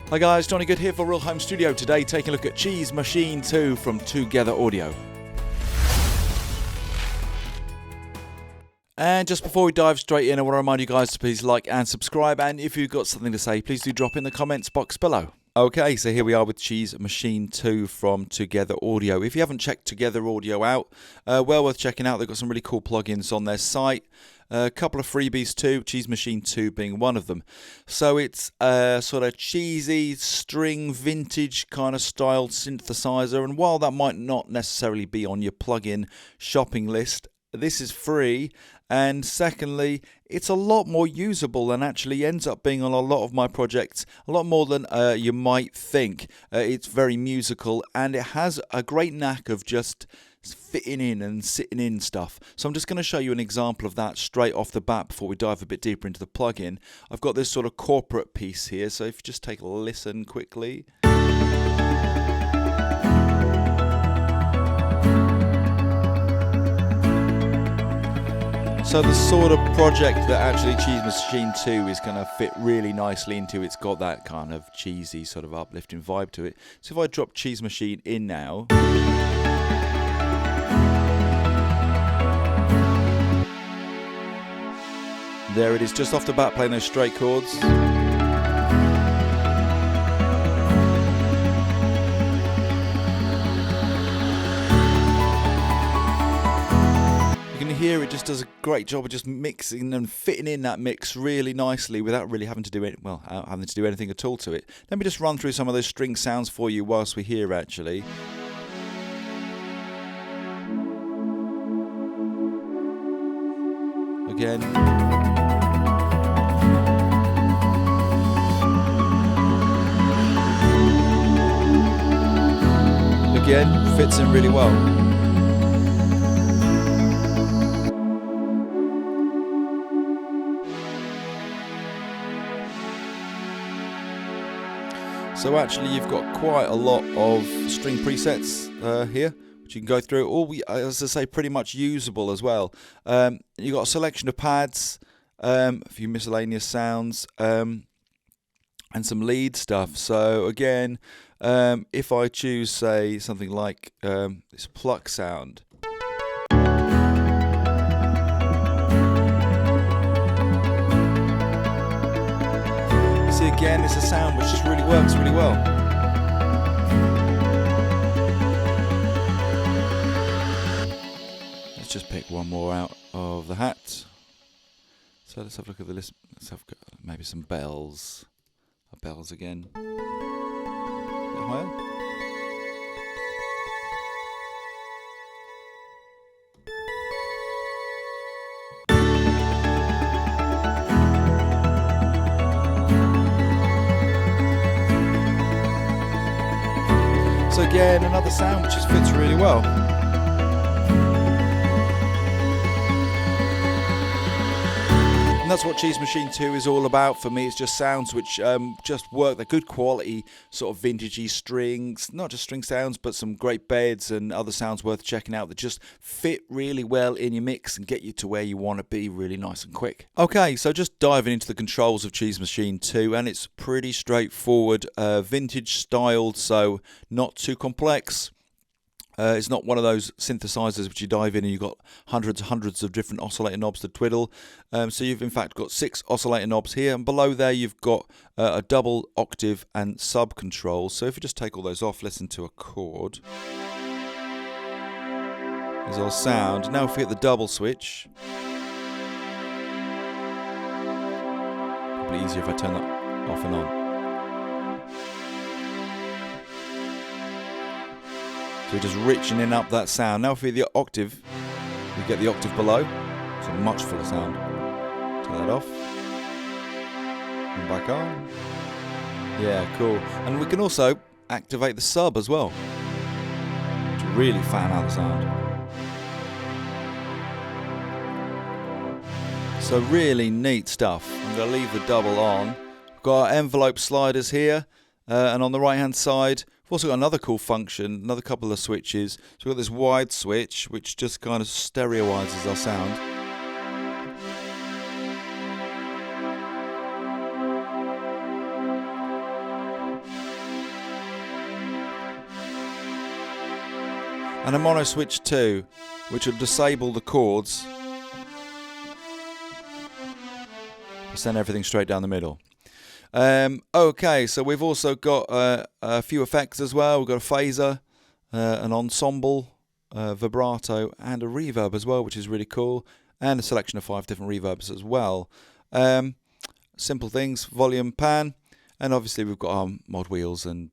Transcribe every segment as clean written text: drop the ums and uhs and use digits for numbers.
Hi guys, Johnny Good here for Real Home Studio. Today taking a look at Cheese Machine 2 from 2getheraudio. And just before we dive straight in, I want to remind you guys to please like and subscribe, and if you've got something to say, please do drop in the comments box below. Okay, so here we are with Cheese Machine 2 from 2getheraudio. If you haven't checked 2getheraudio out, well worth checking out. They've got some really cool plugins on their site. A couple of freebies too, Cheese Machine 2 being one of them. So it's a sort of cheesy, string, vintage kind of styled synthesizer, and while that might not necessarily be on your plugin shopping list, this is free, and secondly, it's a lot more usable and actually ends up being on a lot of my projects, a lot more than you might think. It's very musical, and it has a great knack of just fitting in and sitting in stuff. So I'm just going to show you an example of that straight off the bat before we dive a bit deeper into the plugin. I've got this sort of corporate piece here, so if you just take a listen quickly. So the sort of project that actually Cheese Machine 2 is going to fit really nicely into, it's got that kind of cheesy sort of uplifting vibe to it. So if I drop Cheese Machine in now, there it is, just off the bat playing those straight chords. You can hear it just does a great job of just mixing and fitting in that mix really nicely without really having to do anything at all to it. Let me just run through some of those string sounds for you whilst we're here actually. Again. Again, fits in really well. So actually you've got quite a lot of string presets here, which you can go through. All as I say, pretty much usable as well. You've got a selection of pads, a few miscellaneous sounds, and some lead stuff. So again, if I choose, say, something like this pluck sound. See, again, it's a sound which just really works really well. Let's just pick one more out of the hat. So let's have a look at the list. Let's have maybe some bells. Bells again. A bit higher. So again, another sound which just fits really well. And that's what Cheese Machine 2 is all about for me. It's just sounds which just work. They're good quality, sort of vintagey strings, not just string sounds, but some great beds and other sounds worth checking out that just fit really well in your mix and get you to where you want to be really nice and quick. Okay, so just diving into the controls of Cheese Machine 2, and it's pretty straightforward, vintage styled, so not too complex. It's not one of those synthesizers which you dive in and you've got hundreds of different oscillator knobs to twiddle. So you've in fact got 6 oscillator knobs here, and below there you've got a double octave and sub control. So if you just take all those off, listen to a chord. There's our sound. Now if we hit the double switch, probably easier if I turn that off and on. So we're just richening up that sound. Now if we hit the octave, we get the octave below. It's a much fuller sound. Turn that off. And back on. Yeah, cool. And we can also activate the sub as well, to really fan out the sound. So really neat stuff. I'm going to leave the double on. We've got our envelope sliders here, and on the right hand side we've also got another cool function, another couple of switches. So we've got this wide switch which just kind of stereoizes our sound. and a mono switch 2, which will disable the chords to send everything straight down the middle. Okay, so we've also got a few effects as well. We've got a phaser, an ensemble, vibrato, and a reverb as well, which is really cool, and a selection of 5 different reverbs as well. Simple things, volume, pan, and obviously we've got our mod wheels and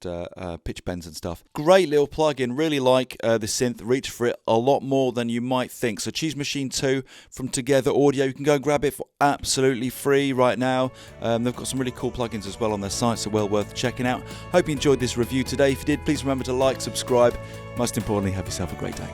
pitch bends and stuff. Great little plugin, really like the synth, reach for it a lot more than you might think. So Cheese Machine 2 from Together Audio, you can go and grab it for absolutely free right now. They've got some really cool plugins as well on their site, so well worth checking out. Hope you enjoyed this review today. If you did, please remember to like, subscribe, most importantly, have yourself a great day.